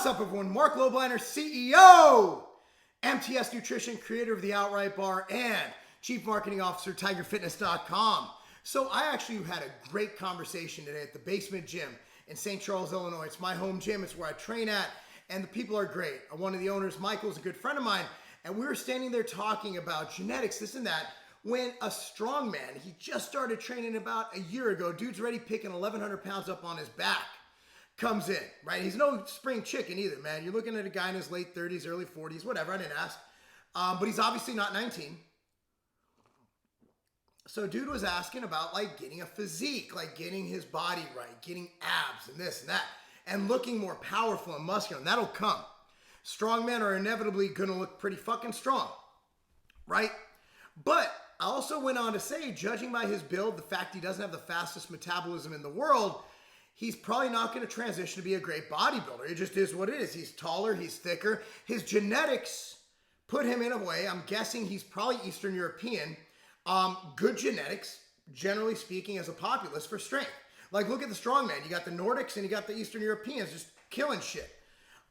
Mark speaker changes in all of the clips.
Speaker 1: What's up, everyone? Marc Lobliner, CEO, MTS Nutrition, creator of the Outright Bar, and Chief Marketing Officer, TigerFitness.com. So I actually had a great conversation today at the Basement Gym in St. Charles, Illinois. It's my home gym. It's where I train at, and the people are great. One of the owners, Michael, is a good friend of mine, and we were standing there talking about genetics, this and that, when a strongman, he just started training about a year ago, dude's already picking 1,100 pounds up on his back, comes in, right? He's no spring chicken either, man. You're looking at a guy in his late 30s, early 40s, whatever, I didn't ask. But he's obviously not 19. So dude was asking about like getting a physique, like getting his body right, getting abs and this and that, and looking more powerful and muscular, and that'll come. Strong men are inevitably gonna look pretty fucking strong, right? But I also went on to say, judging by his build, the fact he doesn't have the fastest metabolism in the world, he's probably not going to transition to be a great bodybuilder. It just is what it is. He's taller, he's thicker. His genetics put him in a way, I'm guessing he's probably Eastern European. Good genetics, generally speaking, as a populace for strength. Like, look at the strongman. You got the Nordics and you got the Eastern Europeans just killing shit.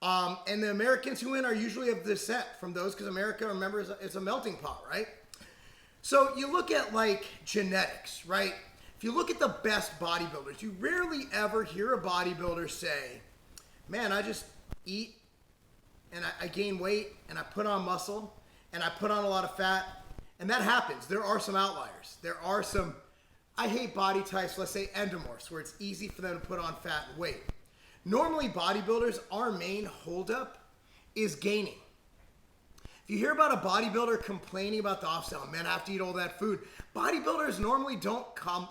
Speaker 1: And the Americans who win are usually of descent from those, because America, remember, is a melting pot, right? So you look at like genetics, right? If you look at the best bodybuilders, you rarely ever hear a bodybuilder say, man, I just eat and I gain weight and I put on muscle and I put on a lot of fat. And that happens. There are some outliers. There are some, I hate body types, let's say endomorphs, where it's easy for them to put on fat and weight. Normally bodybuilders, our main holdup is gaining. If you hear about a bodybuilder complaining about the off-sale, man, I have to eat all that food. Bodybuilders normally don't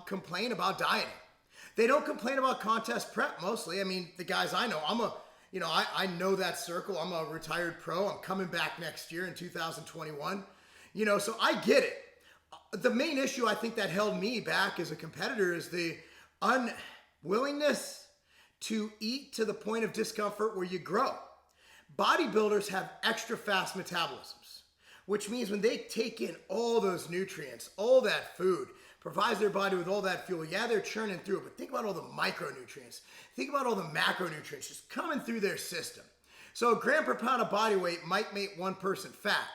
Speaker 1: complain about dieting. They don't complain about contest prep mostly. I mean, the guys I know, I know that circle. I'm a retired pro. I'm coming back next year in 2021. So I get it. The main issue I think that held me back as a competitor is the unwillingness to eat to the point of discomfort where you grow. Bodybuilders have extra fast metabolisms, which means when they take in all those nutrients, all that food, provides their body with all that fuel, yeah, they're churning through it, but think about all the micronutrients. Think about all the macronutrients just coming through their system. So a gram per pound of body weight might make one person fat.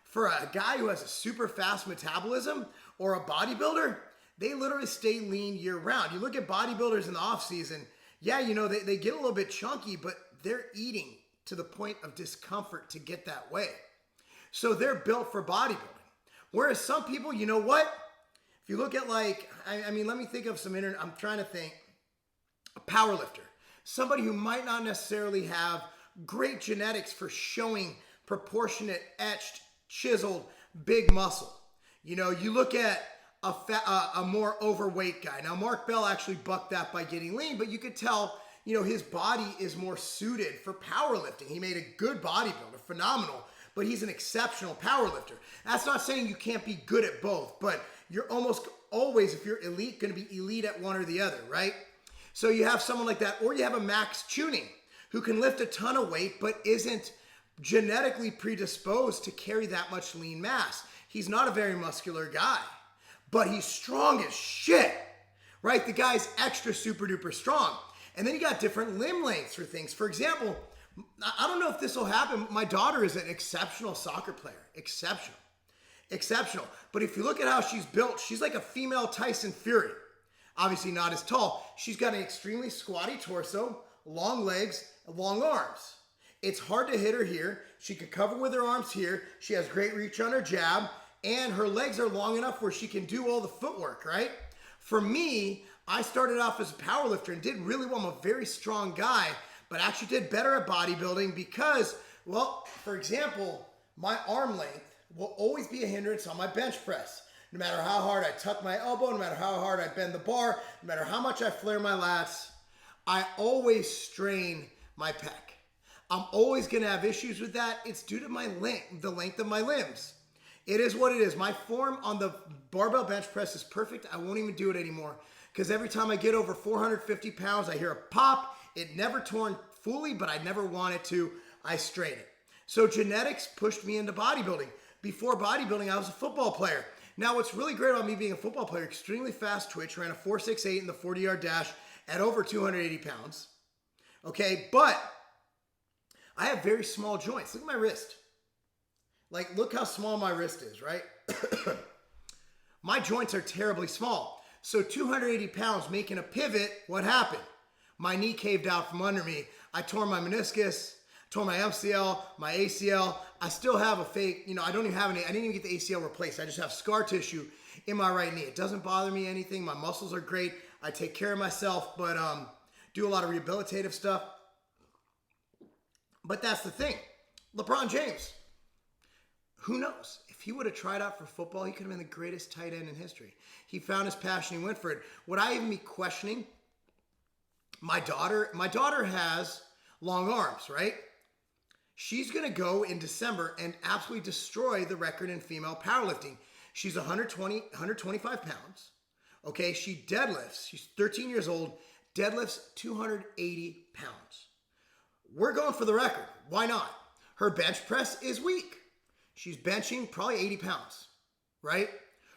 Speaker 1: For a guy who has a super fast metabolism or a bodybuilder, they literally stay lean year round. You look at bodybuilders in the off season, yeah, they get a little bit chunky, but they're eating to the point of discomfort to get that way. So they're built for bodybuilding. Whereas some people, you know what? If you look at like, let me think of some I'm trying to think, a power lifter. Somebody who might not necessarily have great genetics for showing proportionate, etched, chiseled, big muscle. You look at a more overweight guy. Now, Mark Bell actually bucked that by getting lean, but you could tell his body is more suited for powerlifting. He made a good bodybuilder, phenomenal, but he's an exceptional powerlifter. That's not saying you can't be good at both, but you're almost always, if you're elite, going to be elite at one or the other, right? So you have someone like that, or you have a Max Tuning who can lift a ton of weight, but isn't genetically predisposed to carry that much lean mass. He's not a very muscular guy, but he's strong as shit, right? The guy's extra super duper strong. And then you got different limb lengths for things. For example, I don't know if this will happen. My daughter is an exceptional soccer player. Exceptional. But if you look at how she's built, she's like a female Tyson Fury. Obviously not as tall. She's got an extremely squatty torso, long legs, and long arms. It's hard to hit her here. She can cover with her arms here. She has great reach on her jab. And her legs are long enough where she can do all the footwork, right? For me, I started off as a powerlifter and did really well. I'm a very strong guy, but actually did better at bodybuilding because, well, for example, my arm length will always be a hindrance on my bench press. No matter how hard I tuck my elbow, no matter how hard I bend the bar, no matter how much I flare my lats, I always strain my pec. I'm always going to have issues with that. It's due to the length of my limbs. It is what it is. My form on the barbell bench press is perfect. I won't even do it anymore because every time I get over 450 pounds, I hear a pop. It never torn fully, but I never wanted to. I strain it. So genetics pushed me into bodybuilding. Before bodybuilding, I was a football player. Now, what's really great about me being a football player, extremely fast twitch, ran a 4.68 in the 40-yard dash at over 280 pounds. Okay, but I have very small joints. Look at my wrist. Like, look how small my wrist is, right? My joints are terribly small. So 280 pounds making a pivot, what happened? My knee caved out from under me. I tore my meniscus, tore my MCL, my ACL. I still have a fake, I don't even have any, I didn't even get the ACL replaced. I just have scar tissue in my right knee. It doesn't bother me anything. My muscles are great. I take care of myself, but do a lot of rehabilitative stuff. But that's the thing. LeBron James, who knows? If he would have tried out for football, he could have been the greatest tight end in history. He found his passion. He went for it. Would I even be questioning my daughter? My daughter has long arms, right? She's going to go in December and absolutely destroy the record in female powerlifting. She's 125 pounds. Okay, she deadlifts. She's 13 years old, deadlifts 280 pounds. We're going for the record. Why not? Her bench press is weak. She's benching probably 80 pounds, right?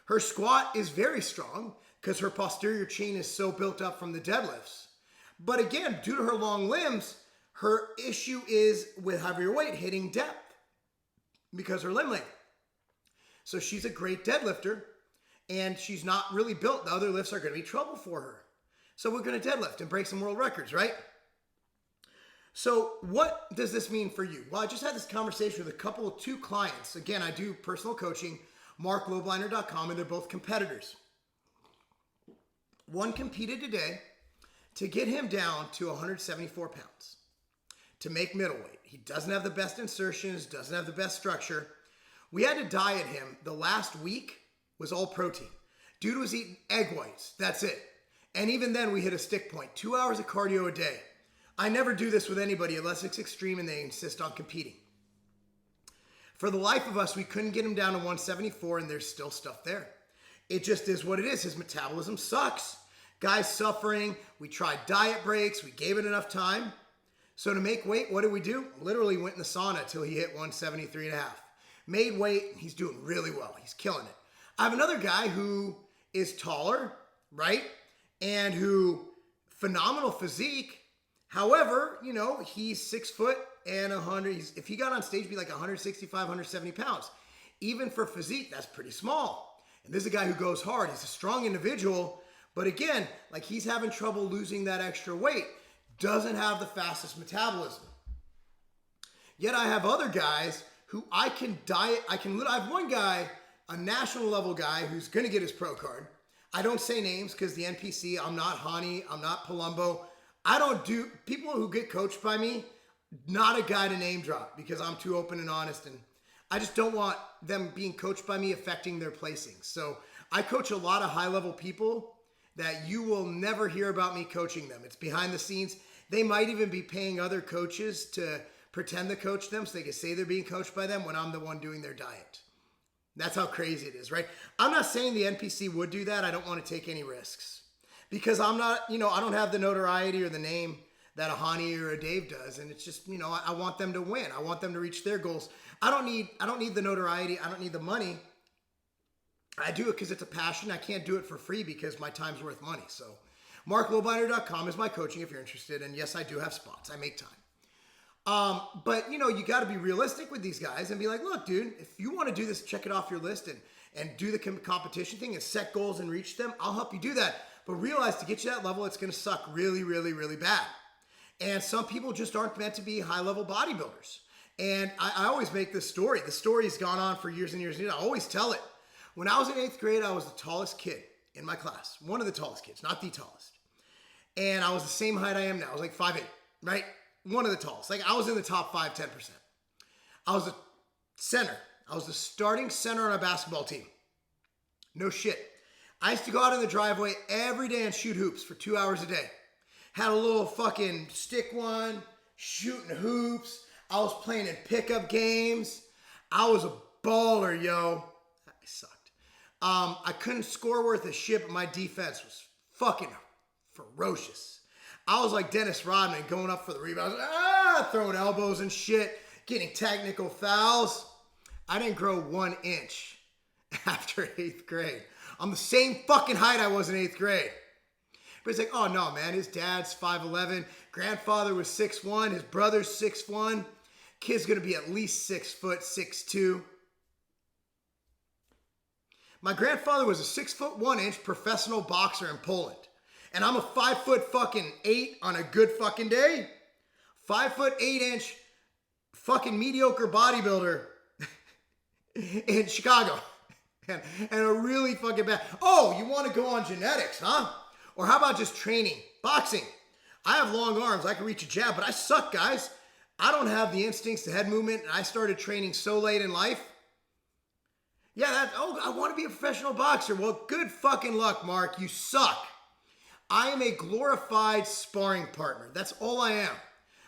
Speaker 1: Her squat is very strong because her posterior chain is so built up from the deadlifts. But again, due to her long limbs, her issue is with heavier weight hitting depth because her limb length. So she's a great deadlifter and she's not really built. The other lifts are going to be trouble for her. So we're going to deadlift and break some world records, right? So what does this mean for you? Well, I just had this conversation with two clients. Again, I do personal coaching, MarcLobliner.com, and they're both competitors. One competed today to get him down to 174 pounds to make middleweight. He doesn't have the best insertions, doesn't have the best structure. We had to diet him. The last week was all protein. Dude was eating egg whites. That's it. And even then we hit a stick point. 2 hours of cardio a day. I never do this with anybody unless it's extreme and they insist on competing. For the life of us, we couldn't get him down to 174 and there's still stuff there. It just is what it is. His metabolism sucks. Guy's suffering. We tried diet breaks. We gave it enough time. So to make weight, what did we do? Literally went in the sauna till he hit 173 and a half. Made weight. He's doing really well. He's killing it. I have another guy who is taller, right? And who, phenomenal physique. However, he's 6 foot and 100. If he got on stage, he'd be like 165, 170 pounds. Even for physique, that's pretty small. And this is a guy who goes hard. He's a strong individual. But again, like he's having trouble losing that extra weight. Doesn't have the fastest metabolism. Yet I have other guys who I can diet. I have one guy, a national level guy who's going to get his pro card. I don't say names because the NPC, I'm not Hani, I'm not Palumbo. I don't do, people who get coached by me, not a guy to name drop because I'm too open and honest and I just don't want them being coached by me affecting their placings. So I coach a lot of high level people that you will never hear about me coaching them. It's behind the scenes. They might even be paying other coaches to pretend to coach them so they can say they're being coached by them when I'm the one doing their diet. That's how crazy it is, right? I'm not saying the NPC would do that. I don't want to take any risks. Because I'm not, I don't have the notoriety or the name that a Hani or a Dave does. And it's just, I want them to win. I want them to reach their goals. I don't need the notoriety. I don't need the money. I do it because it's a passion. I can't do it for free because my time's worth money. So MarcLobliner.com is my coaching if you're interested. And yes, I do have spots. I make time. But you got to be realistic with these guys and be like, look, dude, if you want to do this, check it off your list and do the competition thing and set goals and reach them. I'll help you do that. But realize to get you that level, it's going to suck really, really, really bad. And some people just aren't meant to be high-level bodybuilders. And I always make this story. The story's gone on for years and years and years. I always tell it. When I was in 8th grade, I was the tallest kid in my class. One of the tallest kids, not the tallest. And I was the same height I am now. I was like 5'8", right? One of the tallest. Like I was in the top 5, 10%. I was a center. I was the starting center on a basketball team. No shit. I used to go out in the driveway every day and shoot hoops for 2 hours a day. Had a little fucking stick one, shooting hoops. I was playing in pickup games. I was a baller, yo. I sucked. I couldn't score worth a shit, but my defense was fucking ferocious. I was like Dennis Rodman going up for the rebounds, throwing elbows and shit, getting technical fouls. I didn't grow 1 inch after 8th grade. I'm the same fucking height I was in 8th grade. But it's like, oh no, man, his dad's 5'11", grandfather was 6'1", his brother's 6'1". Kid's gonna be at least 6 foot, 6'2". My grandfather was a 6'1" professional boxer in Poland. And I'm a 5'8" on a good fucking day. 5'8" fucking mediocre bodybuilder in Chicago. And a really fucking bad. Oh, you want to go on genetics, huh? Or how about just training? Boxing. I have long arms. I can reach a jab, but I suck, guys. I don't have the instincts, the head movement, and I started training so late in life. Yeah, I want to be a professional boxer. Well, good fucking luck, Mark. You suck. I am a glorified sparring partner. That's all I am.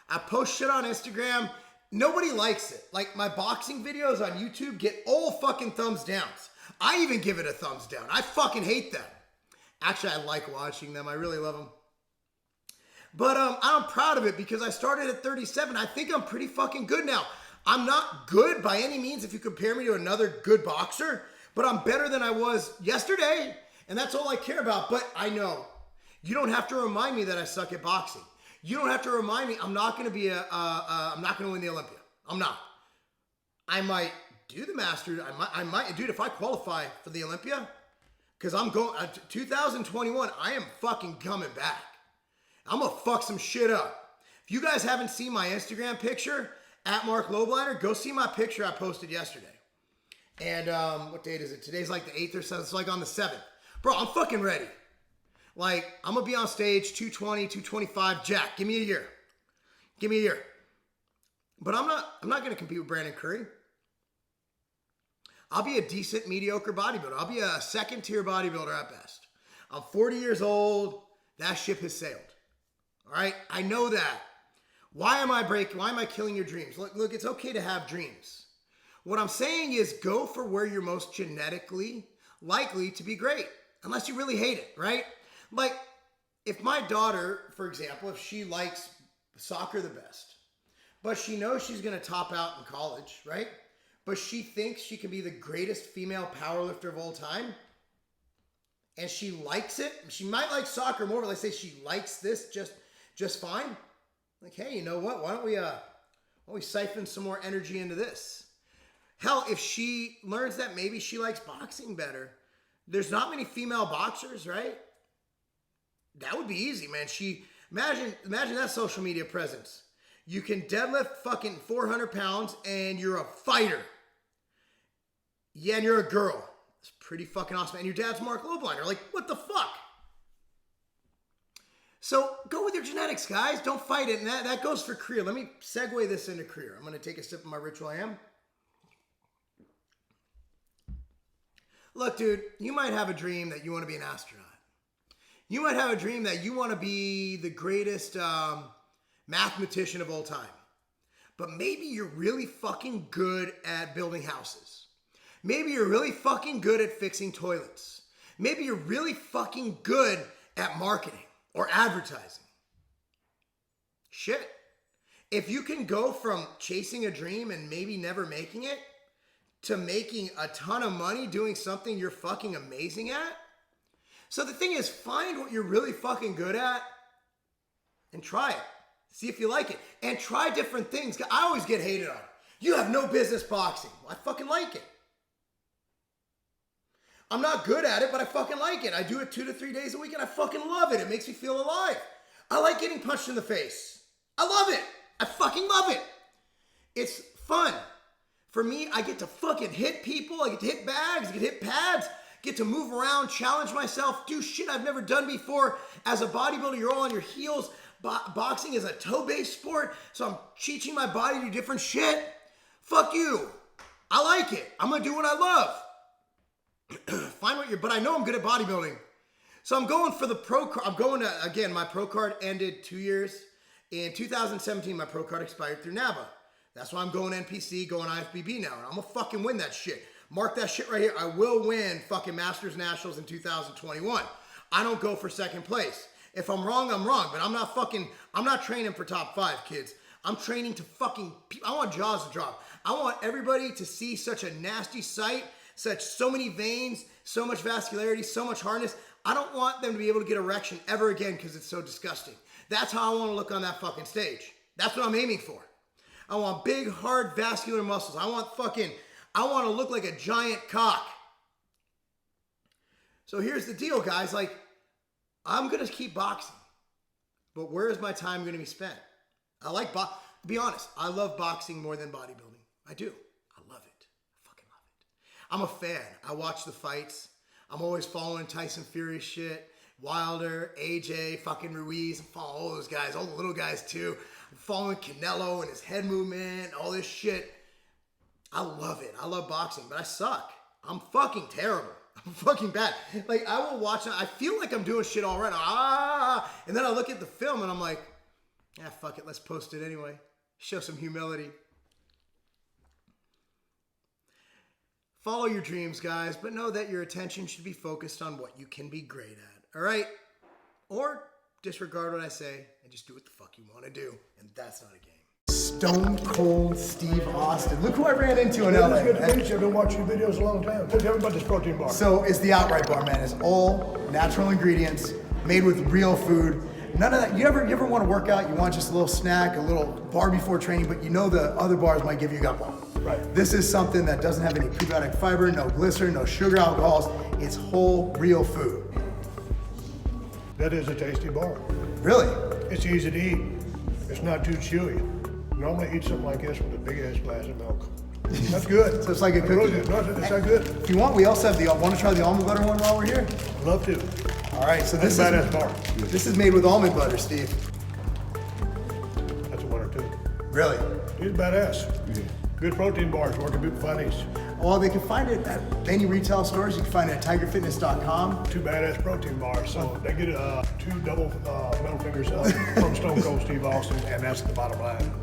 Speaker 1: I post shit on Instagram. Nobody likes it. Like, my boxing videos on YouTube get all fucking thumbs downs. I even give it a thumbs down. I fucking hate them. Actually, I like watching them. I really love them. But I'm proud of it because I started at 37. I think I'm pretty fucking good now. I'm not good by any means if you compare me to another good boxer, but I'm better than I was yesterday, and that's all I care about. But I know you don't have to remind me that I suck at boxing. You don't have to remind me I'm not going to be I'm not going to win the Olympia. I'm not. I might do the Masters. I might, dude, if I qualify for the Olympia, because I'm going, 2021, I am fucking coming back. I'm going to fuck some shit up. If you guys haven't seen my Instagram picture, at Marc Lobliner, go see my picture I posted yesterday. And what date is it? Today's like the 8th or 7th. It's like on the 7th. Bro, I'm fucking ready. Like, I'm going to be on stage, 220, 225. Jack, give me a year. Give me a year. But I'm not going to compete with Brandon Curry. I'll be a decent, mediocre bodybuilder. I'll be a second-tier bodybuilder at best. I'm 40 years old. That ship has sailed. All right? I know that. Why am I killing your dreams? Look, it's okay to have dreams. What I'm saying is go for where you're most genetically likely to be great, unless you really hate it, right? Like, if my daughter, for example, if she likes soccer the best, but she knows she's going to top out in college, right? But she thinks she can be the greatest female powerlifter of all time, and she likes it. She might like soccer more, but let's say she likes this just fine. Like, hey, you know what? Why don't we siphon some more energy into this? Hell, if she learns that maybe she likes boxing better, there's not many female boxers, right? That would be easy, man. Imagine that social media presence. You can deadlift fucking 400 pounds and you're a fighter. Yeah, and you're a girl. It's pretty fucking awesome. And your dad's Marc Lobliner. Like, what the fuck? So go with your genetics, guys. Don't fight it. And that goes for career. Let me segue this into career. I'm going to take a sip of my Ritual Am. Look, dude, you might have a dream that you want to be an astronaut. You might have a dream that you want to be the greatest mathematician of all time. But maybe you're really fucking good at building houses. Maybe you're really fucking good at fixing toilets. Maybe you're really fucking good at marketing. Or advertising. Shit. If you can go from chasing a dream and maybe never making it to making a ton of money doing something you're fucking amazing at. So the thing is, find what you're really fucking good at and try it. See if you like it. And try different things. I always get hated on. You have no business boxing. Well, I fucking like it. I'm not good at it, but I fucking like it. I do it 2 to 3 days a week and I fucking love it. It makes me feel alive. I like getting punched in the face. I love it. I fucking love it. It's fun. For me, I get to fucking hit people. I get to hit bags. I get to hit pads. Get to move around, challenge myself, do shit I've never done before. As a bodybuilder, you're all on your heels. Boxing is a toe-based sport, so I'm teaching my body to do different shit. Fuck you. I like it. I'm going to do what I love. Find what you're, but I know I'm good at bodybuilding. So I'm going for the pro card. I'm going to, again, my pro card ended 2 years. In 2017, my pro card expired through NABA. That's why I'm going NPC, going IFBB now. And I'm going to fucking win that shit. Mark that shit right here. I will win fucking Masters Nationals in 2021. I don't go for second place. If I'm wrong, I'm wrong. But I'm not training for top 5, kids. I'm training to fucking, I want jaws to drop. I want everybody to see such a nasty sight. So many veins, so much vascularity, so much hardness. I don't want them to be able to get erection ever again because it's so disgusting. That's how I want to look on that fucking stage. That's what I'm aiming for. I want big, hard, vascular muscles. I want to look like a giant cock. So here's the deal, guys. Like, I'm going to keep boxing. But where is my time going to be spent? To be honest, I love boxing more than bodybuilding. I do. I love it. I fucking love it. I'm a fan. I watch the fights. I'm always following Tyson Fury shit. Wilder, AJ, fucking Ruiz. I'm following all those guys, all the little guys too. I'm following Canelo and his head movement, all this shit. I love it. I love boxing, but I suck. I'm fucking terrible. I'm fucking bad. Like, I will watch it. I feel like I'm doing shit all right. And then I look at the film and I'm like, yeah, fuck it. Let's post it anyway. Show some humility. Follow your dreams, guys, but know that your attention should be focused on what you can be great at, all right? Or disregard what I say and just do what the fuck you want to do, and that's not a game. Stone Cold Steve Austin. Look who I ran into in LA.
Speaker 2: It's good to meet you. I've been watching your videos a long time. Tell me about this protein bar.
Speaker 1: So it's the Outright Bar, man. It's all natural ingredients, made with real food. None of that. You ever want to work out, you want just a little snack, a little bar before training, but you know the other bars might give you a gut bump.
Speaker 2: Right.
Speaker 1: This is something that doesn't have any prebiotic fiber, no glycerin, no sugar alcohols. It's whole, real food.
Speaker 2: That is a tasty bar.
Speaker 1: Really?
Speaker 2: It's easy to eat. It's not too chewy. Normally I eat something like this with a big ass glass of milk. That's good.
Speaker 1: So it's like a cookie.
Speaker 2: Really good. No, it's not good.
Speaker 1: If you want, we also have want to try the almond butter one while we're here?
Speaker 2: Love to.
Speaker 1: All right, so
Speaker 2: That's a badass bar.
Speaker 1: This is made with almond butter, Steve.
Speaker 2: That's a winner too.
Speaker 1: Really?
Speaker 2: He's badass. Good protein bars. Where can people find these?
Speaker 1: Well, they can find it at any retail stores. You can find it at tigerfitness.com.
Speaker 2: 2 badass protein bars. So they get 2 double middle fingers up from Stone Cold Steve Austin, and that's the bottom line.